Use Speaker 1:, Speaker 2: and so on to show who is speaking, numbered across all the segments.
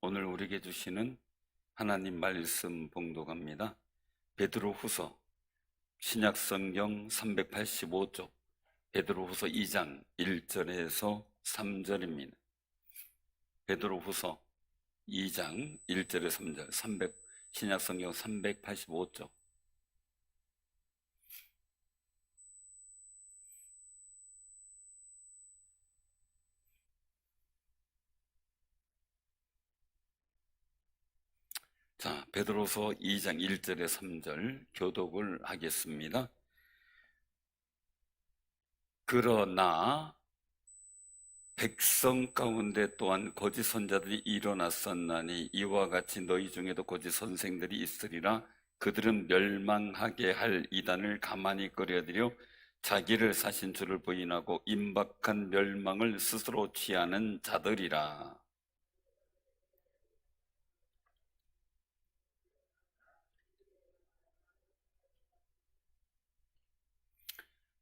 Speaker 1: 오늘 우리에게 주시는 하나님 말씀 봉독합니다. 베드로후서 신약성경 385쪽 베드로후서 2장 1절에서 3절입니다. 베드로후서 2장 1절에서 3절 신약성경 385쪽. 자, 베드로서 2장 1절에 3절 교독을 하겠습니다. 그러나 백성 가운데 또한 거짓 선자들이 일어났었나니 이와 같이 너희 중에도 거짓 선생들이 있으리라. 그들은 멸망하게 할 이단을 가만히 끌어들여 자기를 사신 줄을 부인하고 임박한 멸망을 스스로 취하는 자들이라.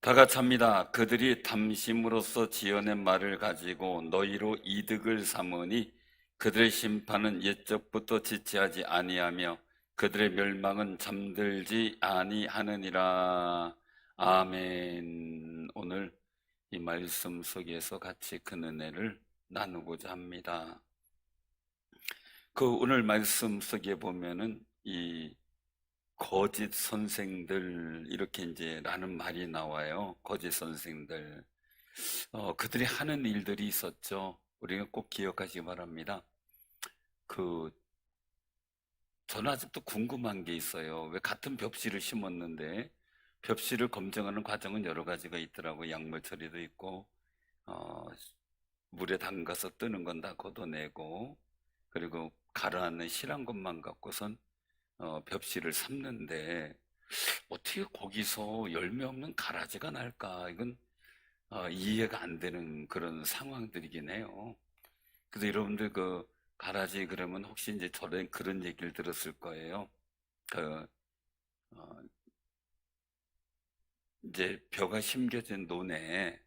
Speaker 1: 다 같이 합니다. 그들이 담심으로써 지어낸 말을 가지고 너희로 이득을 삼으니 그들의 심판은 옛적부터 지체하지 아니하며 그들의 멸망은 잠들지 아니하느니라. 아멘. 오늘 이 말씀 속에서 같이 그 은혜를 나누고자 합니다. 오늘 말씀 속에 보면은 이 거짓 선생들 이렇게 이제 라는 말이 나와요. 거짓 선생들. 그들이 하는 일들이 있었죠. 우리가 꼭 기억하시기 바랍니다. 저는 아직도 궁금한 게 있어요. 왜 같은 벽씨를 심었는데 벽씨를 검증하는 과정은 여러 가지가 있더라고요. 약물 처리도 있고, 물에 담가서 뜨는 건 다 걷어내고, 그리고 가라앉는 실한 것만 갖고선 벽씨를 삶는데 어떻게 거기서 열매 없는 가라지가 날까? 이건 이해가 안 되는 그런 상황들이긴 해요. 그래서 여러분들 가라지 그러면 혹시 이제 저런 그런 얘기를 들었을 거예요. 그 어, 이제 벼가 심겨진 논에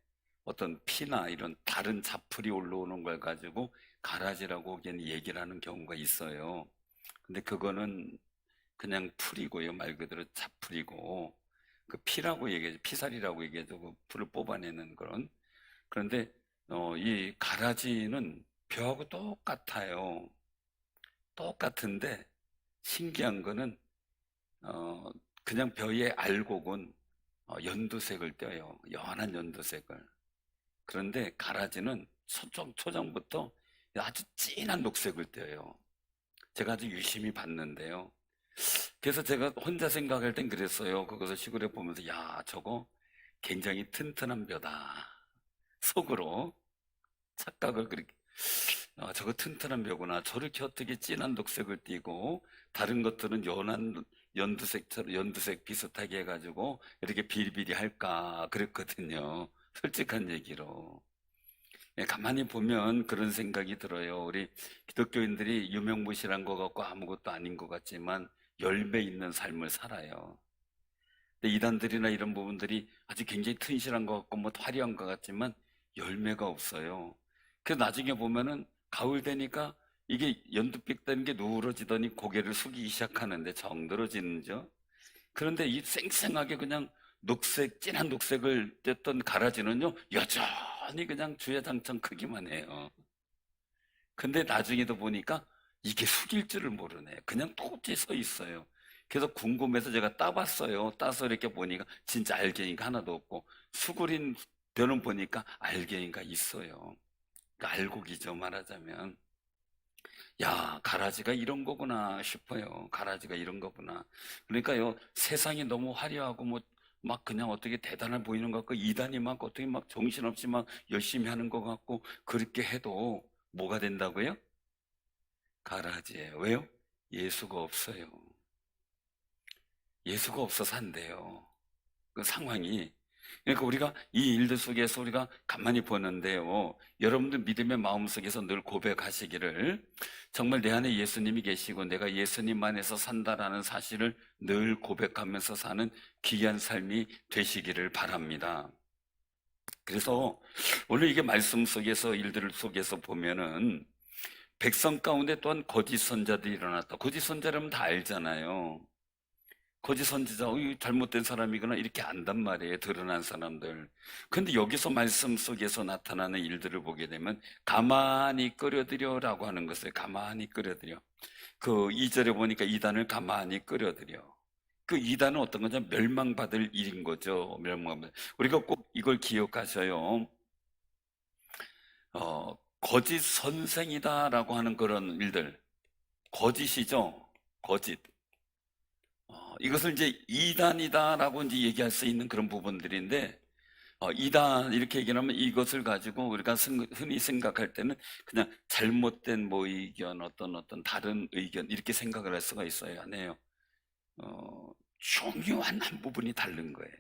Speaker 1: 어떤 피나 이런 다른 잡풀이 올라오는 걸 가지고 가라지라고 그냥 얘기를 하는 경우가 있어요. 근데 그거는 그냥 풀이고요. 말 그대로 잡풀이고, 그 피라고 얘기하죠. 피살이라고 얘기하죠. 그 풀을 뽑아내는 그런. 그런데, 이 가라지는 벼하고 똑같아요. 똑같은데, 신기한 거는, 어, 그냥 벼의 알곡은 연두색을 떼요. 연한 연두색을. 그런데 가라지는 초장부터 아주 진한 녹색을 떼요. 제가 아주 유심히 봤는데요. 그래서 제가 혼자 생각할 땐 그랬어요. 그것을 시골에 보면서, 야, 저거 굉장히 튼튼한 벼다. 속으로 착각을 그렇게, 저거 튼튼한 벼구나. 저렇게 어떻게 진한 녹색을 띠고, 다른 것들은 연한 연두색처럼, 연두색 비슷하게 해가지고, 이렇게 비리비리 할까. 그랬거든요. 솔직한 얘기로. 예, 가만히 보면 그런 생각이 들어요. 우리 기독교인들이 유명무실한 것 같고 아무것도 아닌 것 같지만 열매 있는 삶을 살아요. 근데 이단들이나 이런 부분들이 아주 굉장히 튼실한 것 같고 뭐 화려한 것 같지만 열매가 없어요. 그래서 나중에 보면은 가을 되니까 이게 연두빛 되는 게 누러지더니 고개를 숙이기 시작하는데 정들어지는죠. 그런데 이 쌩쌩하게 그냥 진한 녹색을 뗐던 가라지는요, 여전히 그냥 주야장창 크기만 해요. 근데 나중에도 보니까 이게 숙일 줄을 모르네. 그냥 똑지 서 있어요. 그래서 궁금해서 제가 따봤어요. 따서 이렇게 보니까 진짜 알갱이가 하나도 없고, 수그린 벼는 보니까 알갱이가 있어요. 그러니까 알곡이죠, 말하자면. 야, 가라지가 이런 거구나 싶어요. 가라지가 이런 거구나. 그러니까요, 세상이 너무 화려하고 막 그냥 어떻게 대단해 보이는 것 같고, 이단이 막 어떻게 막 정신없이 막 열심히 하는 것 같고, 그렇게 해도 뭐가 된다고요? 가라지예요. 왜요? 예수가 없어요. 예수가 없어서 안 돼요. 그 상황이. 그러니까 우리가 이 일들 속에서 우리가 가만히 보는데요. 여러분들 믿음의 마음 속에서 늘 고백하시기를 정말 내 안에 예수님이 계시고 내가 예수님 안에서 산다라는 사실을 늘 고백하면서 사는 귀한 삶이 되시기를 바랍니다. 그래서 오늘 이게 말씀 속에서 일들 속에서 보면은 백성 가운데 또한 거짓 선자들이 일어났다. 거짓 선자라면 다 알잖아요. 거짓 선지자, 이거 잘못된 사람이구나 이렇게 안단 말이에요. 드러난 사람들. 근데 여기서 말씀 속에서 나타나는 일들을 보게 되면 가만히 끌어들여라고 하는 것을 가만히 끌어들여. 그 2절에 보니까 이단을 가만히 끌어들여. 그 이단은 어떤 거냐? 멸망받을 일인 거죠. 멸망받을. 우리가 꼭 이걸 기억하셔요. 거짓 선생이다라고 하는 그런 일들. 거짓이죠. 거짓. 이것을 이제 이단이다라고 이제 얘기할 수 있는 그런 부분들인데, 이단 이렇게 얘기하면 이것을 가지고 우리가 흔히 생각할 때는 그냥 잘못된 뭐 의견, 어떤 다른 의견 이렇게 생각을 할 수가 있어요. 아니에요. 중요한 한 부분이 다른 거예요.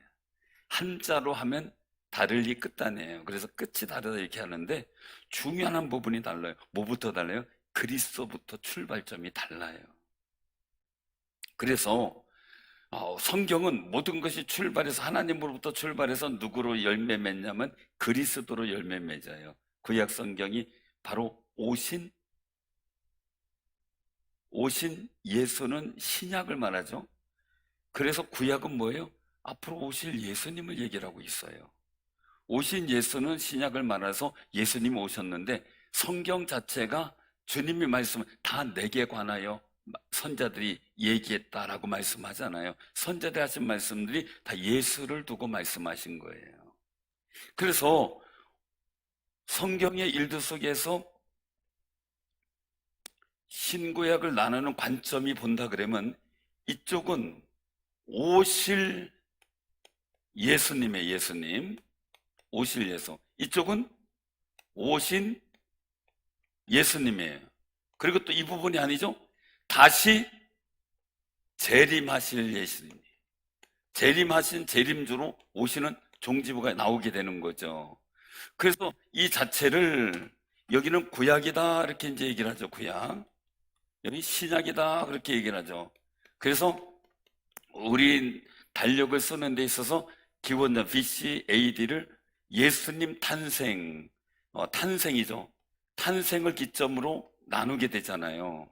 Speaker 1: 한자로 하면 다를리 끝단이에요. 그래서 끝이 다르다 이렇게 하는데 중요한 한 부분이 달라요. 뭐부터 달라요? 그리스도부터 출발점이 달라요. 그래서 성경은 모든 것이 출발해서 하나님으로부터 출발해서 누구로 열매 맺냐면 그리스도로 열매 맺어요. 구약 성경이 바로 오신 예수는 신약을 말하죠. 그래서 구약은 뭐예요? 앞으로 오실 예수님을 얘기를 하고 있어요. 오신 예수는 신약을 말해서 예수님이 오셨는데 성경 자체가 주님이 말씀 다 내게 관하여 선자들이 얘기했다라고 말씀하잖아요. 선자들이 하신 말씀들이 다 예수를 두고 말씀하신 거예요. 그래서 성경의 일들 속에서 신구약을 나누는 관점이 본다 그러면 이쪽은 오실 예수님, 오실 예수. 이쪽은 오신 예수님이에요. 그리고 또 이 부분이 아니죠. 다시 재림하실 예수님. 재림하신 재림주로 오시는 종지부가 나오게 되는 거죠. 그래서 이 자체를 여기는 구약이다 이렇게 이제 얘기를 하죠. 구약. 여기 신약이다 그렇게 얘기를 하죠. 그래서 우리 달력을 쓰는 데 있어서 기원전 BC AD를 예수님 탄생, 탄생이죠. 탄생을 기점으로 나누게 되잖아요.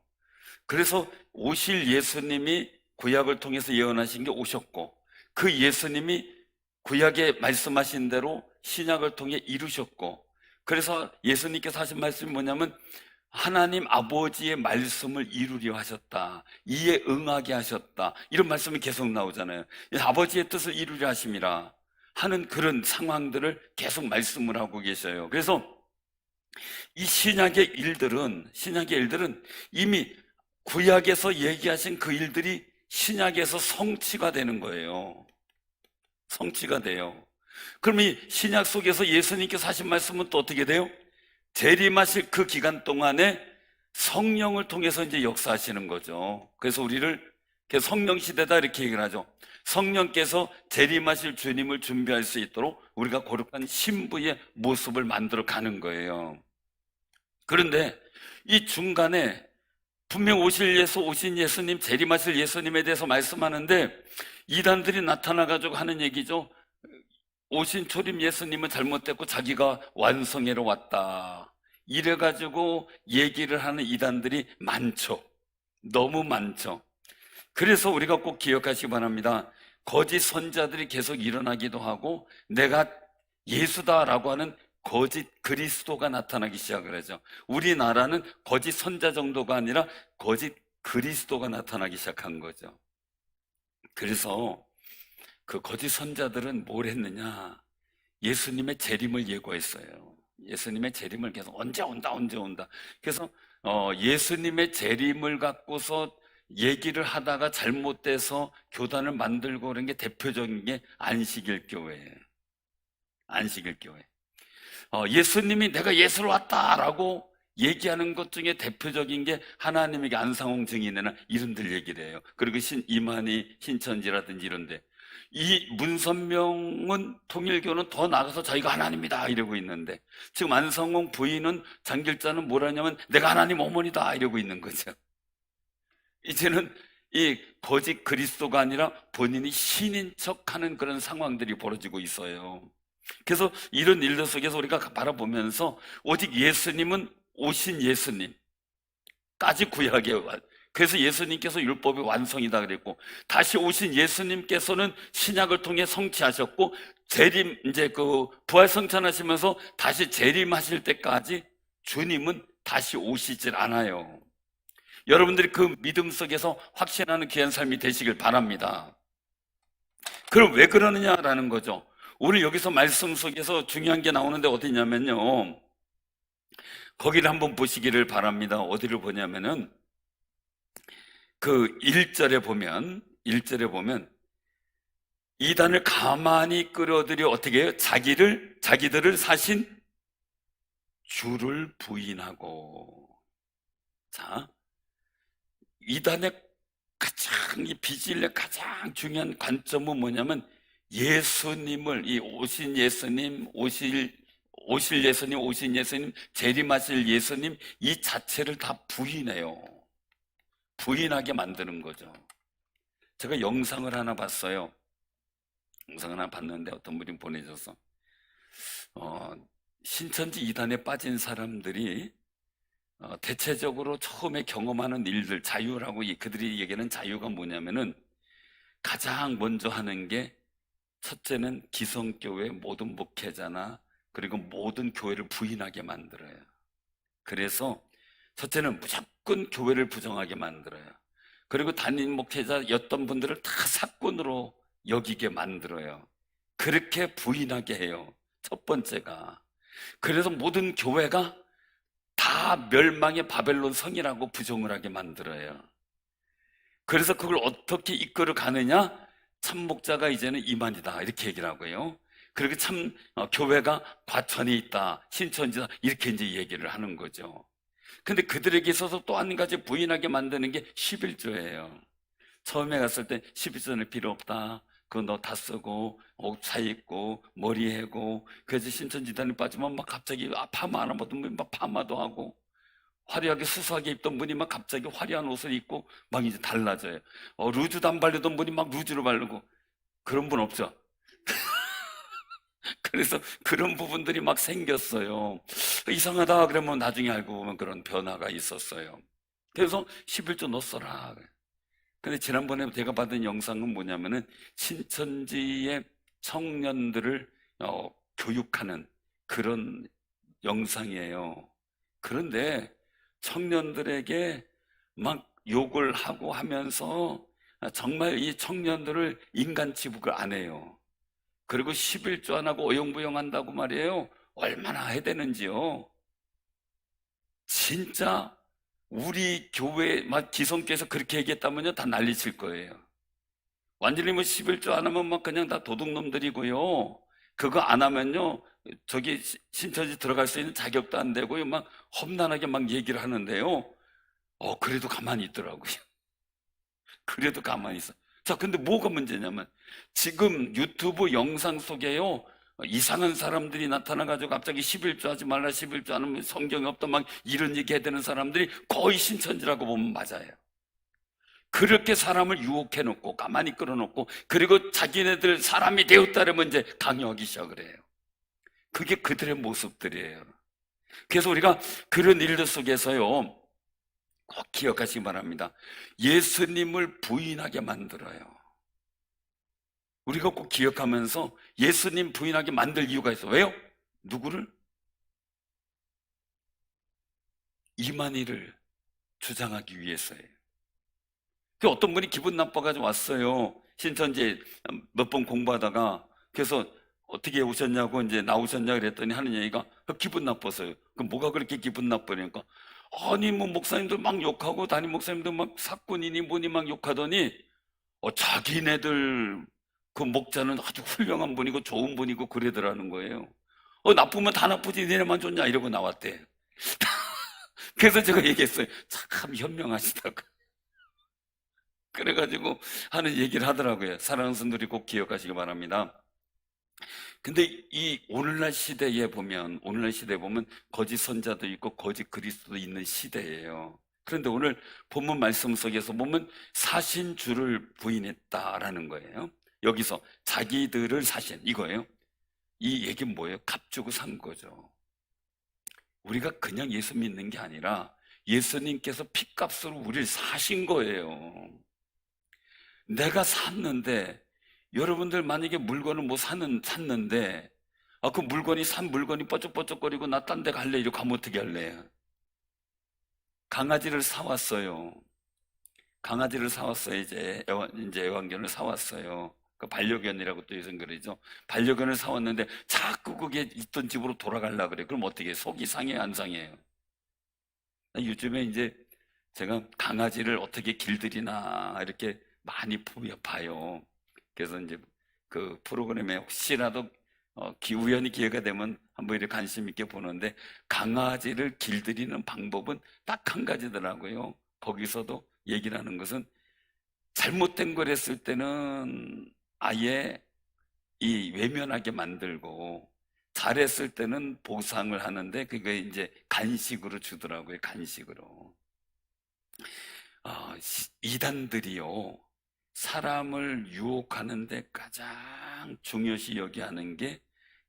Speaker 1: 그래서 오실 예수님이 구약을 통해서 예언하신 게 오셨고 그 예수님이 구약에 말씀하신 대로 신약을 통해 이루셨고 그래서 예수님께서 하신 말씀이 뭐냐면 하나님 아버지의 말씀을 이루려 하셨다. 이에 응하게 하셨다. 이런 말씀이 계속 나오잖아요. 아버지의 뜻을 이루려 하심이라 하는 그런 상황들을 계속 말씀을 하고 계셔요. 그래서 이 신약의 일들은 이미 구약에서 얘기하신 그 일들이 신약에서 성취가 되는 거예요. 성취가 돼요. 그럼 이 신약 속에서 예수님께서 하신 말씀은 또 어떻게 돼요? 재림하실 그 기간 동안에 성령을 통해서 이제 역사하시는 거죠. 그래서 우리를 성령 시대다 이렇게 얘기를 하죠. 성령께서 재림하실 주님을 준비할 수 있도록 우리가 거룩한 신부의 모습을 만들어 가는 거예요. 그런데 이 중간에 분명 오신 예수님, 재림하실 예수님에 대해서 말씀하는데 이단들이 나타나가지고 하는 얘기죠. 오신 초림 예수님은 잘못됐고 자기가 완성해로 왔다. 이래가지고 얘기를 하는 이단들이 많죠. 너무 많죠. 그래서 우리가 꼭 기억하시기 바랍니다. 거짓 선자들이 계속 일어나기도 하고 내가 예수다라고 하는 거짓 그리스도가 나타나기 시작을 하죠. 우리나라는 거짓 선자 정도가 아니라 거짓 그리스도가 나타나기 시작한 거죠. 그래서 그 거짓 선자들은 뭘 했느냐? 예수님의 재림을 예고했어요. 예수님의 재림을 계속 언제 온다. 그래서 예수님의 재림을 갖고서 얘기를 하다가 잘못돼서 교단을 만들고 그런 게 대표적인 게 안식일 교회예요. 안식일 교회. 예수님이 내가 예수로 왔다라고 얘기하는 것 중에 대표적인 게 하나님에게 안상홍 증인이나 이런들 얘기를 해요. 그리고 이만희 신천지라든지 이런데 이 문선명은 통일교는 더 나가서 자기가 하나님이다 이러고 있는데 지금 안성홍 부인은 장길자는 뭐라냐면 내가 하나님 어머니다 이러고 있는 거죠. 이제는 이 거짓 그리스도가 아니라 본인이 신인 척하는 그런 상황들이 벌어지고 있어요. 그래서 이런 일들 속에서 우리가 바라보면서 오직 예수님은 오신 예수님, 구약에 그래서 예수님께서 율법의 완성이다 그랬고, 다시 오신 예수님께서는 신약을 통해 성취하셨고, 재림, 이제 그 부활 성찬하시면서 다시 재림하실 때까지 주님은 다시 오시질 않아요. 여러분들이 그 믿음 속에서 확신하는 귀한 삶이 되시길 바랍니다. 그럼 왜 그러느냐라는 거죠. 오늘 여기서 말씀 속에서 중요한 게 나오는데 어디냐면요, 거기를 한번 보시기를 바랍니다. 어디를 보냐면은 그 1절에 보면 이단을 가만히 끌어들여 어떻게 해요? 자기들을 사신 주를 부인하고. 자, 이단의 가장, 이 비질의 가장 중요한 관점은 뭐냐면 예수님을, 이 오신 예수님, 오신 예수님, 재림하실 예수님, 이 자체를 다 부인해요. 부인하게 만드는 거죠. 제가 영상을 하나 봤어요. 영상을 하나 봤는데 어떤 분이 보내줘서 신천지 이단에 빠진 사람들이 대체적으로 처음에 경험하는 일들, 자유라고 그들이 얘기하는 자유가 뭐냐면은 가장 먼저 하는 게, 첫째는 기성교회 모든 목회자나 그리고 모든 교회를 부인하게 만들어요. 그래서 첫째는 무조건 교회를 부정하게 만들어요. 그리고 담임 목회자였던 분들을 다 사건으로 여기게 만들어요. 그렇게 부인하게 해요. 첫 번째가. 그래서 모든 교회가 다 멸망의 바벨론 성이라고 부정을 하게 만들어요. 그래서 그걸 어떻게 이끌어 가느냐? 참목자가 이제는 이만이다, 이렇게 얘기를 하고요. 그리고 교회가 과천에 있다, 신천지다, 이렇게 이제 얘기를 하는 거죠. 근데 그들에게 있어서 또 한 가지 부인하게 만드는 게 11조예요. 처음에 갔을 때 11조는 필요 없다, 그거 너 다 쓰고 옷 사입고 머리 해고, 그래서 신천지단에 빠지면 막 갑자기 파마 안 하던 분이 막 파마도 하고, 화려하게 수수하게 입던 분이 막 갑자기 화려한 옷을 입고 막 이제 달라져요. 루즈도 안 바르던 분이 막 루즈를 바르고. 그런 분 없죠? 그래서 그런 부분들이 막 생겼어요. 이상하다 그러면 나중에 알고 보면 그런 변화가 있었어요. 그래서 11조 너 써라. 근데 지난번에 제가 받은 영상은 뭐냐면은 신천지의 청년들을 교육하는 그런 영상이에요. 그런데 청년들에게 막 욕을 하고 하면서 정말 이 청년들을 인간 취급을 안 해요. 그리고 11조 안 하고 어영부영 한다고 말이에요. 얼마나 해야 되는지요. 진짜 우리 교회 막 기성교에서 그렇게 얘기했다면요, 다 난리칠 거예요. 완전히 뭐 11조 안 하면 막 그냥 다 도둑놈들이고요. 그거 안 하면요, 저기 신천지 들어갈 수 있는 자격도 안 되고요. 막 험난하게 막 얘기를 하는데요. 그래도 가만히 있더라고요. 그래도 가만히 있어. 자, 근데 뭐가 문제냐면 지금 유튜브 영상 속에요, 이상한 사람들이 나타나가지고 갑자기 11조 하지 말라, 11조 안 하면 성경이 없다, 막 이런 얘기 해야 되는 사람들이 거의 신천지라고 보면 맞아요. 그렇게 사람을 유혹해 놓고 가만히 끌어놓고, 그리고 자기네들 사람이 되었다면 이제 강요하기 시작을 해요. 그게 그들의 모습들이에요. 그래서 우리가 그런 일들 속에서요, 꼭 기억하시기 바랍니다. 예수님을 부인하게 만들어요. 우리가 꼭 기억하면서 예수님 부인하게 만들 이유가 있어요. 왜요? 누구를? 이만희를 주장하기 위해서예요. 어떤 분이 기분 나빠가지고 왔어요. 신천지에 몇 번 공부하다가. 그래서 어떻게 오셨냐고 이제 나오셨냐 그랬더니 하는 얘기가 기분 나빠서요. 그럼 뭐가 그렇게 기분 나쁘니까, 아니 뭐 목사님들 막 욕하고 담임 목사님들 막 사건이니 뭐니 막 욕하더니 자기네들 그 목자는 아주 훌륭한 분이고 좋은 분이고 그러더라는 거예요. 나쁘면 다 나쁘지 니네만 좋냐 이러고 나왔대. 그래서 제가 얘기했어요. 참 현명하시다고. 그래가지고 하는 얘기를 하더라고요. 사랑하는 성도들이 꼭 기억하시기 바랍니다. 근데 이 오늘날 시대에 보면 거짓 선자도 있고 거짓 그리스도도 있는 시대예요. 그런데 오늘 본문 말씀 속에서 보면 사신 주를 부인했다라는 거예요. 여기서 자기들을 사신, 이거예요. 이 얘기는 뭐예요? 값 주고 산 거죠. 우리가 그냥 예수 믿는 게 아니라 예수님께서 핏값으로 우리를 사신 거예요. 내가 샀는데, 여러분들 만약에 물건을 뭐 샀는데, 그 물건이 산 물건이 뻐쩍뻐쩍거리고 나 딴 데 갈래 이러고 가면 어떻게 할래요? 강아지를 사왔어요. 강아지를 사왔어요. 이제 애완견을 사왔어요. 그 반려견이라고 또 요즘 그러죠. 반려견을 사왔는데 자꾸 그게 있던 집으로 돌아가려고 그래. 그럼 어떻게 해? 속이 상해요, 안 상해요? 요즘에 이제 제가 강아지를 어떻게 길들이나 이렇게 많이 봐요. 그래서 이제 그 프로그램에 혹시라도 우연히 기회가 되면 한번 이렇게 관심 있게 보는데, 강아지를 길들이는 방법은 딱 한 가지더라고요. 거기서도 얘기를 하는 것은, 잘못된 걸 했을 때는 아예 이 외면하게 만들고, 잘했을 때는 보상을 하는데 그게 이제 간식으로 주더라고요. 간식으로. 이단들이요, 사람을 유혹하는데 가장 중요시 여기하는 게,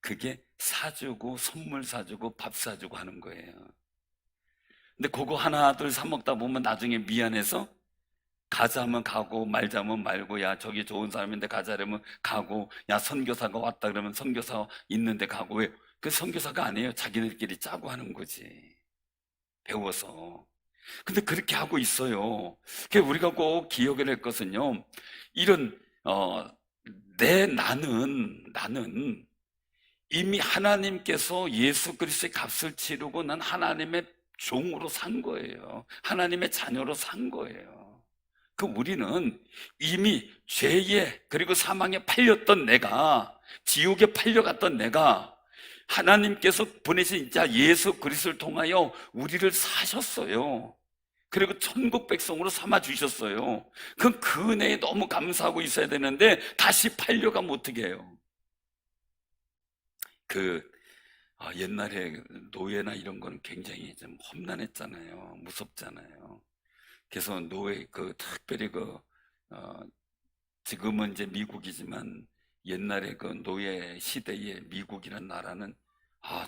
Speaker 1: 그게 사주고 선물 사주고 밥 사주고 하는 거예요. 근데 그거 하나 둘 사 먹다 보면 나중에 미안해서 가자면 가고 말자면 말고, 야 저기 좋은 사람인데 가자려면 가고, 야 선교사가 왔다 그러면 선교사 있는데 가고. 왜? 그 선교사가 아니에요. 자기들끼리 짜고 하는 거지, 배워서. 근데 그렇게 하고 있어요. 그래서 우리가 꼭 기억을 할 것은요, 이런 나는 이미 하나님께서 예수 그리스도의 값을 치르고 난 하나님의 종으로 산 거예요. 하나님의 자녀로 산 거예요. 그 우리는 이미 죄에 그리고 사망에 팔렸던 내가, 지옥에 팔려갔던 내가, 하나님께서 보내신 자 예수 그리스도를 통하여 우리를 사셨어요. 그리고 천국 백성으로 삼아 주셨어요. 그 은혜에 너무 감사하고 있어야 되는데, 다시 팔려가면 어떻게 해요? 그 옛날에 노예나 이런 거는 굉장히 좀 험난했잖아요. 무섭잖아요. 그래서 특별히 어, 지금은 이제 미국이지만, 옛날에 그 노예 시대의 미국이란 나라는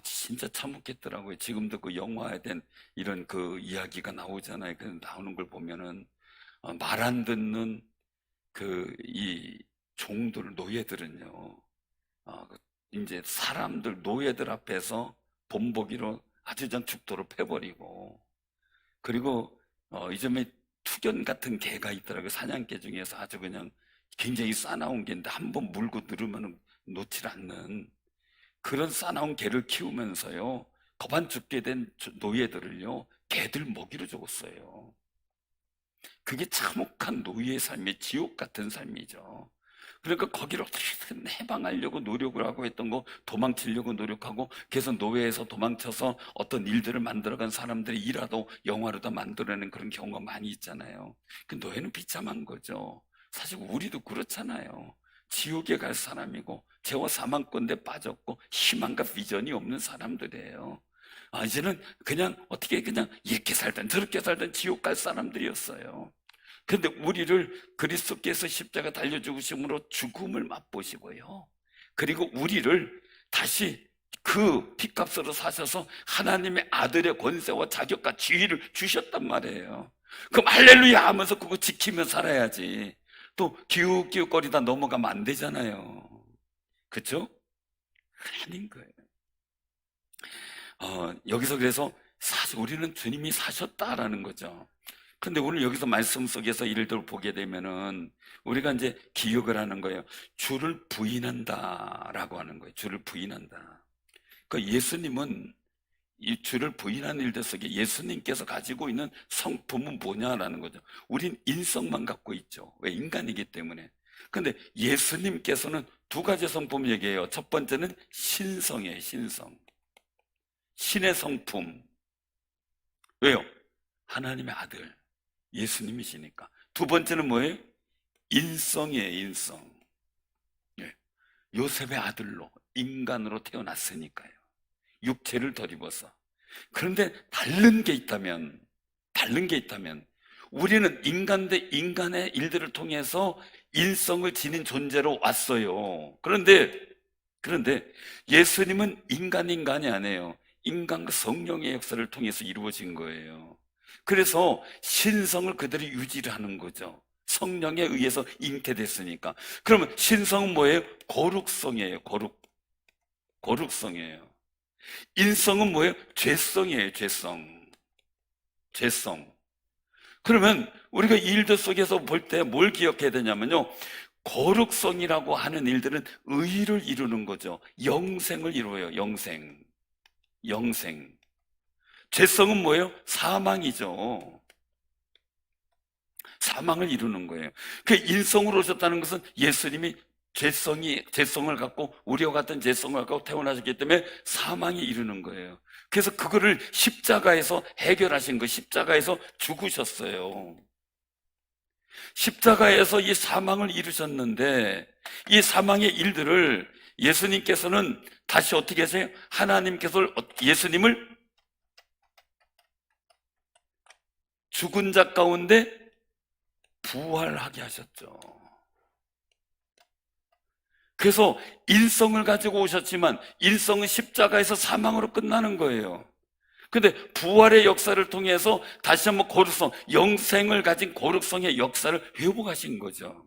Speaker 1: 진짜 참혹했더라고요. 지금도 그 영화에 된 이런 그 이야기가 나오잖아요. 그 나오는 걸 보면은 말 안 듣는 이 종들, 노예들은요, 그 이제 사람들, 노예들 앞에서 본보기로 아주 전 죽도록 패버리고, 그리고 이점에 투견 같은 개가 있더라고요. 사냥개 중에서 아주 그냥 굉장히 싸나운 개인데 한 번 물고 누르면 놓질 않는 그런 싸나운 개를 키우면서요, 겁안 죽게 된 노예들을요, 개들 먹이로 줬어요. 그게 참혹한 노예의 삶이, 지옥 같은 삶이죠. 그러니까 거기로 어떻게든 해방하려고 노력을 하고 했던 거, 도망치려고 노력하고, 그래서 노예에서 도망쳐서 어떤 일들을 만들어간 사람들이 일화도 영화로도 만들어내는 그런 경우가 많이 있잖아요. 그 노예는 비참한 거죠. 사실 우리도 그렇잖아요. 지옥에 갈 사람이고 죄와 사망 가운데 빠졌고 희망과 비전이 없는 사람들이에요. 이제는 그냥 어떻게 그냥 이렇게 살든 저렇게 살든 지옥 갈 사람들이었어요. 그런데 우리를 그리스도께서 십자가 달려 죽으심으로 죽음을 맛보시고요, 그리고 우리를 다시 그 핏값으로 사셔서 하나님의 아들의 권세와 자격과 지위를 주셨단 말이에요. 그럼 할렐루야 하면서 그거 지키며 살아야지. 또 기웃기웃거리다 넘어가면 안 되잖아요. 그렇죠? 아닌 거예요. 여기서 그래서 사실 우리는 주님이 사셨다라는 거죠. 근데 오늘 여기서 말씀 속에서 이를 보게 되면은 우리가 이제 기억을 하는 거예요. 주를 부인한다라고 하는 거예요. 주를 부인한다. 그 예수님은 이 주를 부인하는 일들 속에 예수님께서 가지고 있는 성품은 뭐냐라는 거죠. 우린 인성만 갖고 있죠. 왜? 인간이기 때문에. 근데 예수님께서는 두 가지 성품을 얘기해요. 첫 번째는 신성이에요. 신성. 신의 성품. 왜요? 하나님의 아들 예수님이시니까. 두 번째는 뭐예요? 인성이에요. 인성. 예. 요셉의 아들로 인간으로 태어났으니까요. 육체를 덧입어서. 그런데 다른 게 있다면 우리는 인간 대 인간의 일들을 통해서 인성을 지닌 존재로 왔어요. 그런데 예수님은 인간이 아니에요. 인간과 성령의 역사를 통해서 이루어진 거예요. 그래서 신성을 그대로 유지를 하는 거죠. 성령에 의해서 잉태됐으니까. 그러면 신성은 뭐예요? 거룩성이에요. 거룩성이에요. 인성은 뭐예요? 죄성이에요. 죄성. 그러면 우리가 이 일들 속에서 볼 때 뭘 기억해야 되냐면요, 거룩성이라고 하는 일들은 의를 이루는 거죠. 영생을 이루어요. 영생. 죄성은 뭐예요? 사망이죠. 사망을 이루는 거예요. 그 인성으로 오셨다는 것은 예수님이 죄성을 갖고, 우리와 같은 죄성을 갖고 태어나셨기 때문에 사망이 이루는 거예요. 그래서 그거를 십자가에서 해결하신 거, 십자가에서 죽으셨어요. 십자가에서 이 사망을 이루셨는데, 이 사망의 일들을 예수님께서는 다시 어떻게 하세요? 하나님께서 예수님을 죽은 자 가운데 부활하게 하셨죠. 그래서 인성을 가지고 오셨지만 인성은 십자가에서 사망으로 끝나는 거예요. 근데 부활의 역사를 통해서 다시 한번 거룩성, 영생을 가진 거룩성의 역사를 회복하신 거죠.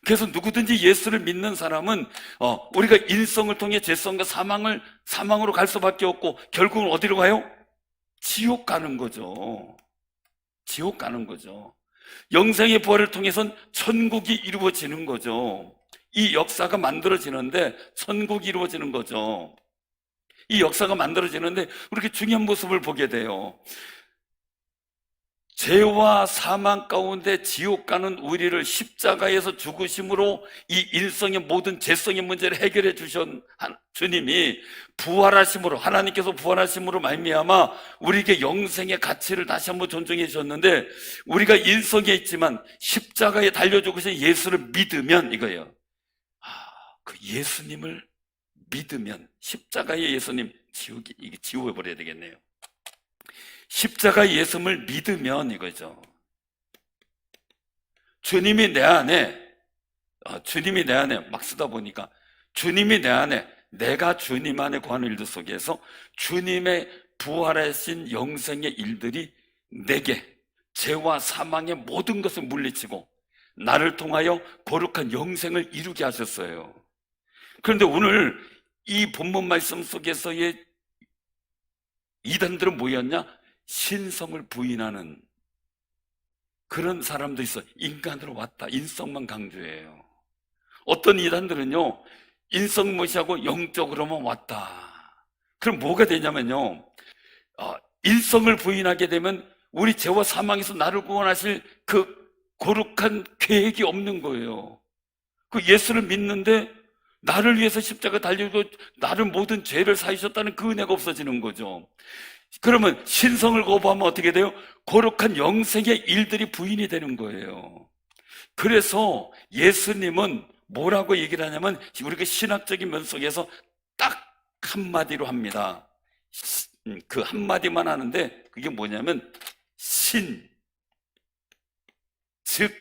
Speaker 1: 그래서 누구든지 예수를 믿는 사람은 우리가 인성을 통해 죄성과 사망으로 갈 수밖에 없고, 결국은 어디로 가요? 지옥 가는 거죠. 영생의 부활을 통해선 천국이 이루어지는 거죠. 이 역사가 만들어지는데, 천국이 이루어지는 거죠. 이 역사가 만들어지는데 그렇게 중요한 모습을 보게 돼요. 죄와 사망 가운데 지옥 가는 우리를 십자가에서 죽으심으로 이 일성의 모든 죄성의 문제를 해결해 주신 주님이 부활하심으로, 하나님께서 부활하심으로 말미암아 우리에게 영생의 가치를 다시 한번 존중해 주셨는데, 우리가 일성에 있지만 십자가에 달려 죽으신 예수를 믿으면 이거예요. 그 예수님을 믿으면, 십자가의 예수님 이게 지워버려야 되겠네요. 십자가의 예수님을 믿으면 이거죠. 주님이 내 안에 막 쓰다 보니까, 주님이 내 안에, 내가 주님 안에 거하는 일들 속에서 주님의 부활하신 영생의 일들이 내게 죄와 사망의 모든 것을 물리치고 나를 통하여 거룩한 영생을 이루게 하셨어요. 그런데 오늘 이 본문 말씀 속에서의 이단들은 뭐였냐? 신성을 부인하는 그런 사람도 있어. 인간으로 왔다, 인성만 강조해요. 어떤 이단들은요, 인성 무시하고 영적으로만 왔다. 그럼 뭐가 되냐면요, 인성을 부인하게 되면 우리 죄와 사망에서 나를 구원하실 그 거룩한 계획이 없는 거예요. 그 예수를 믿는데 나를 위해서 십자가 달리고 나를 모든 죄를 사하셨다는 그 은혜가 없어지는 거죠. 그러면 신성을 거부하면 어떻게 돼요? 거룩한 영생의 일들이 부인이 되는 거예요. 그래서 예수님은 뭐라고 얘기를 하냐면, 우리가 신학적인 면 속에서 딱 한마디로 합니다. 그 한마디만 하는데 그게 뭐냐면 신, 즉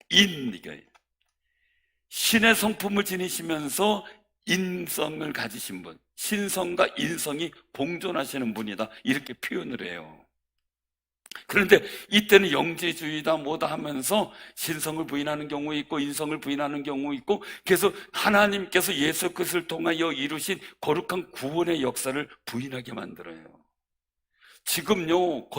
Speaker 1: 인, 이거예요. 신의 성품을 지니시면서 인성을 가지신 분, 신성과 인성이 공존하시는 분이다, 이렇게 표현을 해요. 그런데 이때는 영지주의다 뭐다 하면서 신성을 부인하는 경우 있고 인성을 부인하는 경우 있고, 그래서 하나님께서 예수 그리스도를 통하여 이루신 거룩한 구원의 역사를 부인하게 만들어요. 지금요,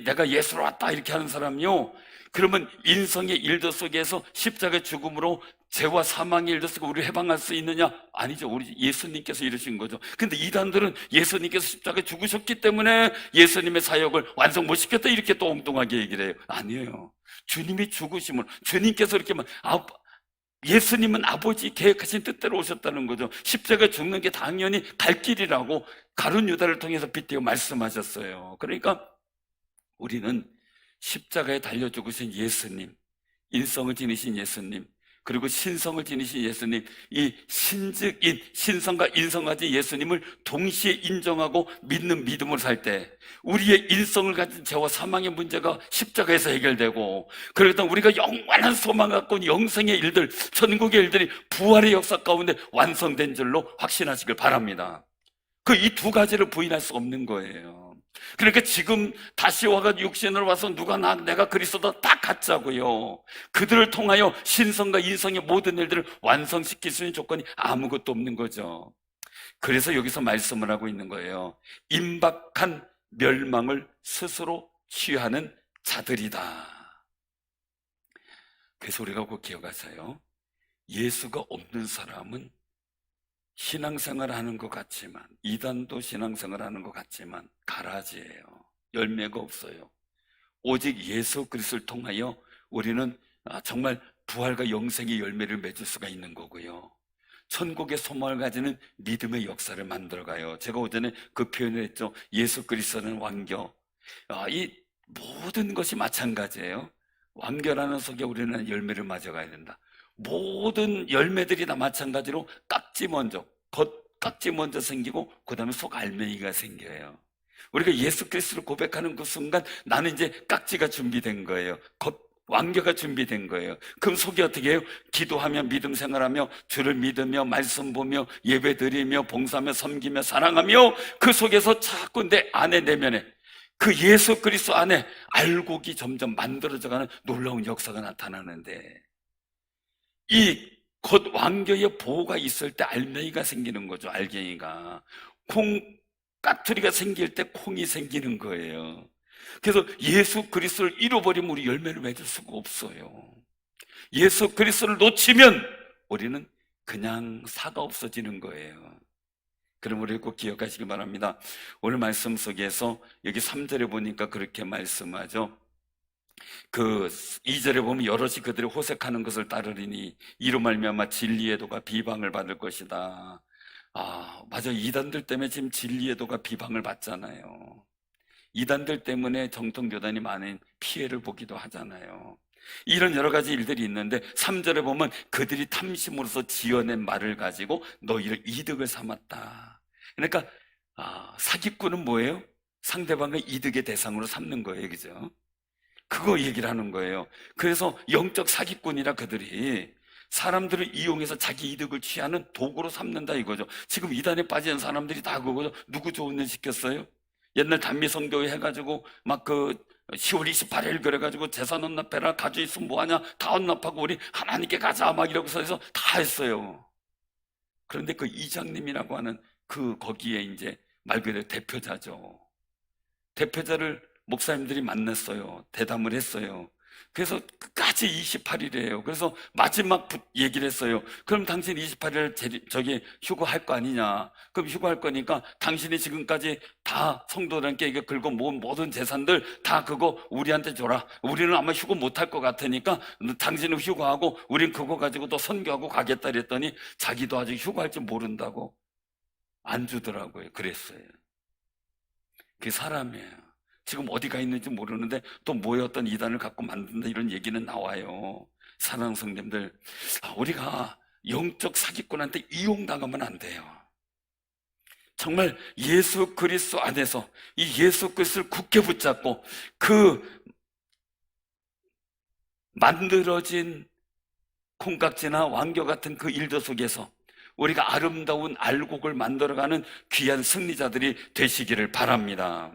Speaker 1: 내가 예수로 왔다 이렇게 하는 사람요, 그러면 인성의 일들 속에서 십자가의 죽음으로 죄와 사망의 일들 속에 우리를 해방할 수 있느냐? 아니죠. 우리 예수님께서 이루신 거죠. 근데 이단들은 예수님께서 십자가에 죽으셨기 때문에 예수님의 사역을 완성 못 시켰다, 이렇게 또 엉뚱하게 얘기를 해요. 아니에요. 주님이 죽으심을, 주님께서 이렇게 예수님은 아버지 계획하신 뜻대로 오셨다는 거죠. 십자가에 죽는 게 당연히 갈 길이라고 가룟 유다를 통해서 빗대어 말씀하셨어요. 그러니까 우리는 십자가에 달려 죽으신 예수님, 인성을 지니신 예수님, 그리고 신성을 지니신 예수님, 이 신즉인, 신성과 인성 가진 예수님을 동시에 인정하고 믿는 믿음으로 살 때 우리의 인성을 가진 죄와 사망의 문제가 십자가에서 해결되고, 그러다 우리가 영원한 소망 갖고 영생의 일들, 천국의 일들이 부활의 역사 가운데 완성된 줄로 확신하시길 바랍니다. 그 이 두 가지를 부인할 수 없는 거예요. 그러니까 지금 다시 와가 육신으로 와서 누가 내가 그리스도다 다 갖자고요. 그들을 통하여 신성과 인성의 모든 일들을 완성시킬 수 있는 조건이 아무것도 없는 거죠. 그래서 여기서 말씀을 하고 있는 거예요. 임박한 멸망을 스스로 취하는 자들이다. 그래서 우리가 꼭 기억하세요. 예수가 없는 사람은 신앙생활 하는 것 같지만, 이단도 신앙생활 하는 것 같지만 가라지예요. 열매가 없어요. 오직 예수 그리스도를 통하여 우리는 정말 부활과 영생의 열매를 맺을 수가 있는 거고요. 천국의 소망을 가지는 믿음의 역사를 만들어가요. 제가 오전에 그 표현을 했죠. 예수 그리스도는 완교. 이 모든 것이 마찬가지예요. 완결하는 속에 우리는 열매를 맞아가야 된다. 모든 열매들이 다 마찬가지로 깍지 먼저, 겉깍지 먼저 생기고 그 다음에 속 알맹이가 생겨요. 우리가 예수 그리스도를 고백하는 그 순간 나는 이제 깍지가 준비된 거예요. 완교가 준비된 거예요. 그럼 속이 어떻게 해요? 기도하며 믿음 생활하며 주를 믿으며 말씀 보며 예배 드리며 봉사하며 섬기며 사랑하며 그 속에서 자꾸 내 안에 내면에 그 예수 그리스도 안에 알곡이 점점 만들어져가는 놀라운 역사가 나타나는데, 이 곧 완교의 보호가 있을 때 알맹이가 생기는 거죠. 알갱이가 까투리가 생길 때 콩이 생기는 거예요. 그래서 예수 그리스도를 잃어버리면 우리 열매를 맺을 수가 없어요. 예수 그리스도를 놓치면 우리는 그냥 사가 없어지는 거예요. 그럼 우리 꼭 기억하시기 바랍니다. 오늘 말씀 속에서 여기 3절에 보니까 그렇게 말씀하죠. 그 2절에 보면 여럿이 그들이 호색하는 것을 따르리니 이로 말미암아 진리의 도가 비방을 받을 것이다. 맞아. 이단들 때문에 지금 진리의 도가 비방을 받잖아요. 이단들 때문에 정통교단이 많은 피해를 보기도 하잖아요. 이런 여러 가지 일들이 있는데 3절에 보면 그들이 탐심으로서 지어낸 말을 가지고 너희를 이득을 삼았다. 그러니까 사기꾼은 뭐예요? 상대방의 이득의 대상으로 삼는 거예요. 그죠? 그거 얘기를 하는 거예요. 그래서 영적 사기꾼이라 그들이 사람들을 이용해서 자기 이득을 취하는 도구로 삼는다 이거죠. 지금 이단에 빠진 사람들이 다 그거죠. 누구 좋은 일 시켰어요? 옛날 단미성교회 해가지고 막 10월 28일 그래가지고 재산 헌납해라, 가져 있으면 뭐하냐, 다 헌납하고 우리 하나님께 가자 막 이러고서 해서 다 했어요. 그런데 그 이장님이라고 하는 거기에 이제 말 그대로 대표자죠. 대표자를 목사님들이 만났어요. 대담을 했어요. 그래서 끝까지 28일이에요. 그래서 마지막 얘기를 했어요. 그럼 당신 28일 저기 휴거할 거 아니냐? 그럼 휴거할 거니까 당신이 지금까지 다 성도들께 이거 긁어 모은 모든 재산들 다 그거 우리한테 줘라. 우리는 아마 휴거 못할 것 같으니까 당신은 휴거하고 우린 그거 가지고 또 선교하고 가겠다 그랬더니 자기도 아직 휴거할 줄 모른다고 안 주더라고요. 그랬어요. 그게 사람이에요. 지금 어디가 있는지 모르는데 또 모였던 이단을 갖고 만든다 이런 얘기는 나와요. 사랑하는 성도님들, 우리가 영적 사기꾼한테 이용당하면 안 돼요. 정말 예수 그리스도 안에서 이 예수 그리스도를 굳게 붙잡고 그 만들어진 콩깍지나 왕교 같은 그 일도 속에서 우리가 아름다운 알곡을 만들어가는 귀한 승리자들이 되시기를 바랍니다.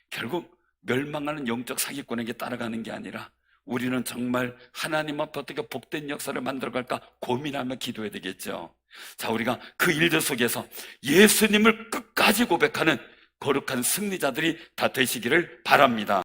Speaker 1: 결국 멸망하는 영적 사기꾼에게 따라가는 게 아니라 우리는 정말 하나님 앞에 어떻게 복된 역사를 만들어갈까 고민하며 기도해야 되겠죠. 자, 우리가 그 일들 속에서 예수님을 끝까지 고백하는 거룩한 승리자들이 다 되시기를 바랍니다.